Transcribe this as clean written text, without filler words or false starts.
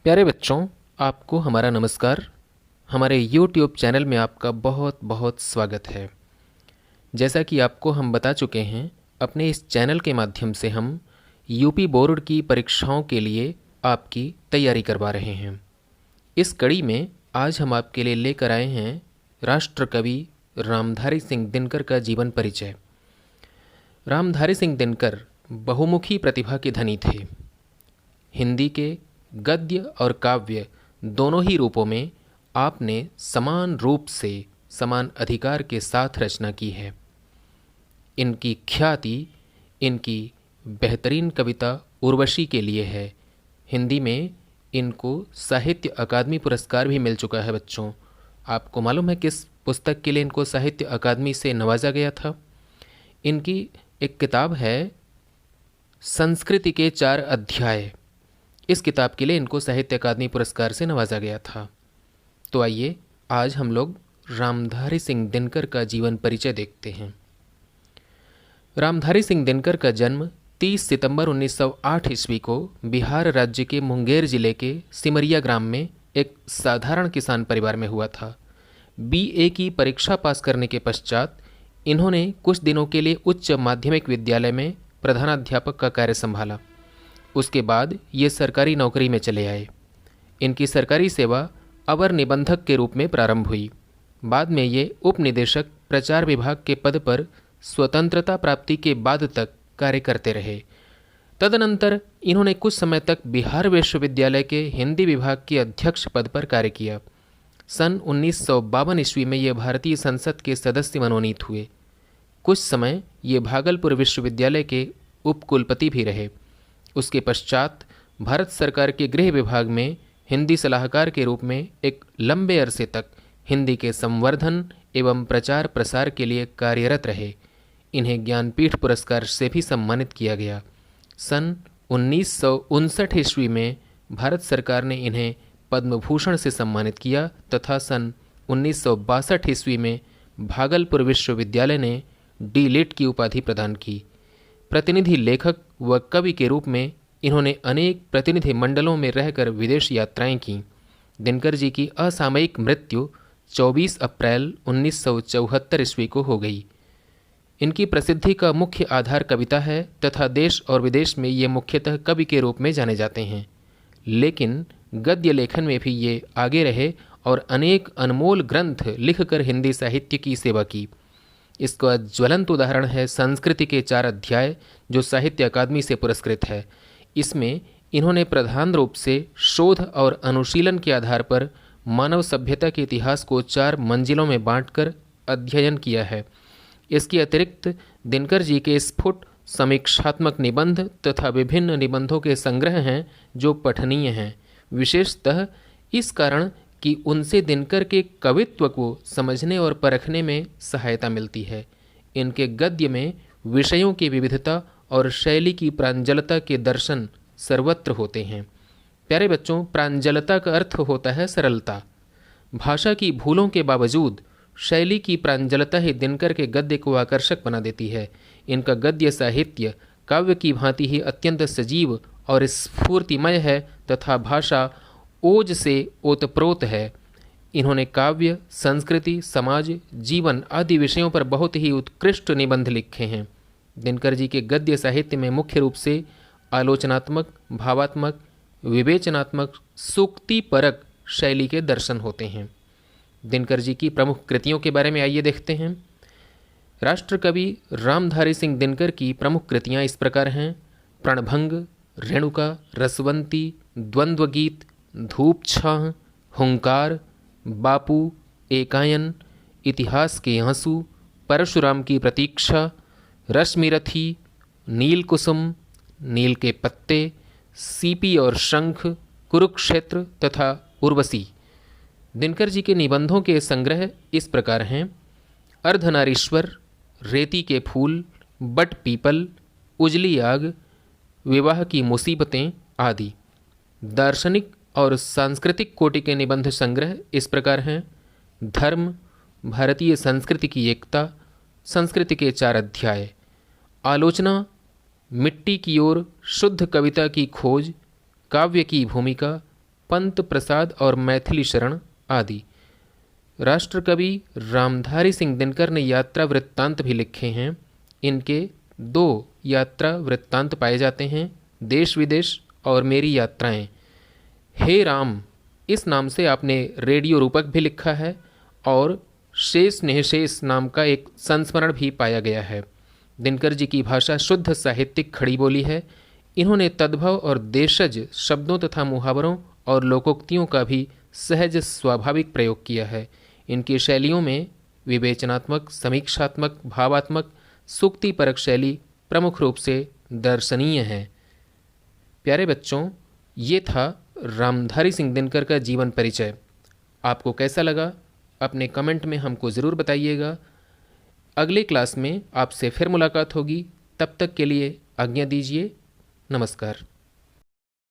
प्यारे बच्चों, आपको हमारा नमस्कार। हमारे YouTube चैनल में आपका बहुत बहुत स्वागत है। जैसा कि आपको हम बता चुके हैं, अपने इस चैनल के माध्यम से हम यूपी बोर्ड की परीक्षाओं के लिए आपकी तैयारी करवा रहे हैं। इस कड़ी में आज हम आपके लिए लेकर आए हैं राष्ट्रकवि रामधारी सिंह दिनकर का जीवन परिचय। रामधारी सिंह दिनकर बहुमुखी प्रतिभा के धनी थे। हिंदी के गद्य और काव्य दोनों ही रूपों में आपने समान रूप से समान अधिकार के साथ रचना की है। इनकी ख्याति इनकी बेहतरीन कविता उर्वशी के लिए है। हिंदी में इनको साहित्य अकादमी पुरस्कार भी मिल चुका है। बच्चों, आपको मालूम है किस पुस्तक के लिए इनको साहित्य अकादमी से नवाजा गया था? इनकी एक किताब है संस्कृति के 4 अध्याय। इस किताब के लिए इनको साहित्य अकादमी पुरस्कार से नवाजा गया था। तो आइए आज हम लोग रामधारी सिंह दिनकर का जीवन परिचय देखते हैं। रामधारी सिंह दिनकर का जन्म 30 सितंबर 1908 ईस्वी को बिहार राज्य के मुंगेर जिले के सिमरिया ग्राम में एक साधारण किसान परिवार में हुआ था। BA की परीक्षा पास करने के पश्चात इन्होंने कुछ दिनों के लिए उच्च माध्यमिक विद्यालय में प्रधानाध्यापक का कार्य संभाला। उसके बाद ये सरकारी नौकरी में चले आए। इनकी सरकारी सेवा अवर निबंधक के रूप में प्रारंभ हुई। बाद में ये उप निदेशक प्रचार विभाग के पद पर स्वतंत्रता प्राप्ति के बाद तक कार्य करते रहे। तदनंतर इन्होंने कुछ समय तक बिहार विश्वविद्यालय के हिंदी विभाग के अध्यक्ष पद पर कार्य किया। सन 1952 ईस्वी में ये भारतीय संसद के सदस्य मनोनीत हुए। कुछ समय ये भागलपुर विश्वविद्यालय के उपकुलपति भी रहे। उसके पश्चात भारत सरकार के गृह विभाग में हिंदी सलाहकार के रूप में एक लंबे अरसे तक हिंदी के संवर्धन एवं प्रचार प्रसार के लिए कार्यरत रहे। इन्हें ज्ञानपीठ पुरस्कार से भी सम्मानित किया गया। सन 1959 ईस्वी में भारत सरकार ने इन्हें पद्म भूषण से सम्मानित किया तथा सन 1962 ईस्वी में भागलपुर विश्वविद्यालय ने D.Litt की उपाधि प्रदान की। प्रतिनिधि लेखक व कवि के रूप में इन्होंने अनेक प्रतिनिधि मंडलों में रहकर विदेश यात्राएं की। दिनकर जी की असामयिक मृत्यु 24 अप्रैल 1974 ईस्वी को हो गई। इनकी प्रसिद्धि का मुख्य आधार कविता है तथा देश और विदेश में ये मुख्यतः कवि के रूप में जाने जाते हैं, लेकिन गद्य लेखन में भी ये आगे रहे और अनेक अनमोल ग्रंथ लिखकर हिंदी साहित्य की सेवा की। इसका ज्वलंत उदाहरण है संस्कृति के 4 अध्याय, जो साहित्य अकादमी से पुरस्कृत है। इसमें इन्होंने प्रधान रूप से शोध और अनुशीलन के आधार पर मानव सभ्यता के इतिहास को 4 मंजिलों में बांटकर अध्ययन किया है। इसके अतिरिक्त दिनकर जी के स्फुट समीक्षात्मक निबंध तथा विभिन्न निबंधों के संग्रह हैं जो पठनीय हैं, विशेषतः इस कारण कि उनसे दिनकर के कवित्व को समझने और परखने में सहायता मिलती है। इनके गद्य में विषयों की विविधता और शैली की प्रांजलता के दर्शन सर्वत्र होते हैं। प्यारे बच्चों, प्रांजलता का अर्थ होता है सरलता। भाषा की भूलों के बावजूद शैली की प्रांजलता ही दिनकर के गद्य को आकर्षक बना देती है। इनका गद्य साहित्य काव्य की भांति ही अत्यंत सजीव और स्फूर्तिमय है तथा भाषा ओज से ओतप्रोत है। इन्होंने काव्य, संस्कृति, समाज, जीवन आदि विषयों पर बहुत ही उत्कृष्ट निबंध लिखे हैं। दिनकर जी के गद्य साहित्य में मुख्य रूप से आलोचनात्मक, भावात्मक, विवेचनात्मक, सूक्तिपरक शैली के दर्शन होते हैं। दिनकर जी की प्रमुख कृतियों के बारे में आइए देखते हैं। राष्ट्रकवि रामधारी सिंह दिनकर की प्रमुख कृतियाँ इस प्रकार हैं: प्रणभंग, रेणुका, रसवंती, द्वंद्व गीत, धूप छाह, हुंकार, बापू, एकायन, इतिहास के आंसू, परशुराम की प्रतीक्षा, रश्मिरथी, नील कुसुम, नील के पत्ते, सीपी और शंख, कुरुक्षेत्र तथा उर्वशी। दिनकर जी के निबंधों के संग्रह इस प्रकार हैं: अर्धनारीश्वर, रेती के फूल, बट पीपल, उजली आग, विवाह की मुसीबतें आदि। दार्शनिक और सांस्कृतिक कोटि के निबंध संग्रह इस प्रकार हैं: धर्म, भारतीय संस्कृति की एकता, संस्कृति के 4 अध्याय, आलोचना, मिट्टी की ओर, शुद्ध कविता की खोज, काव्य की भूमिका, पंत प्रसाद और मैथिली शरण आदि। राष्ट्रकवि रामधारी सिंह दिनकर ने यात्रा वृत्तांत भी लिखे हैं। इनके 2 यात्रा वृत्तांत पाए जाते हैं, देश विदेश और मेरी यात्राएं। हे राम इस नाम से आपने रेडियो रूपक भी लिखा है और शेष निःशेष नाम का एक संस्मरण भी पाया गया है। दिनकर जी की भाषा शुद्ध साहित्यिक खड़ी बोली है। इन्होंने तद्भव और देशज शब्दों तथा मुहावरों और लोकोक्तियों का भी सहज स्वाभाविक प्रयोग किया है। इनकी शैलियों में विवेचनात्मक, समीक्षात्मक, भावात्मक, सूक्तिपरक शैली प्रमुख रूप से दर्शनीय है। प्यारे बच्चों, ये था रामधारी सिंह दिनकर का जीवन परिचय। आपको कैसा लगा अपने कमेंट में हमको ज़रूर बताइएगा। अगले क्लास में आपसे फिर मुलाकात होगी। तब तक के लिए आज्ञा दीजिए। नमस्कार।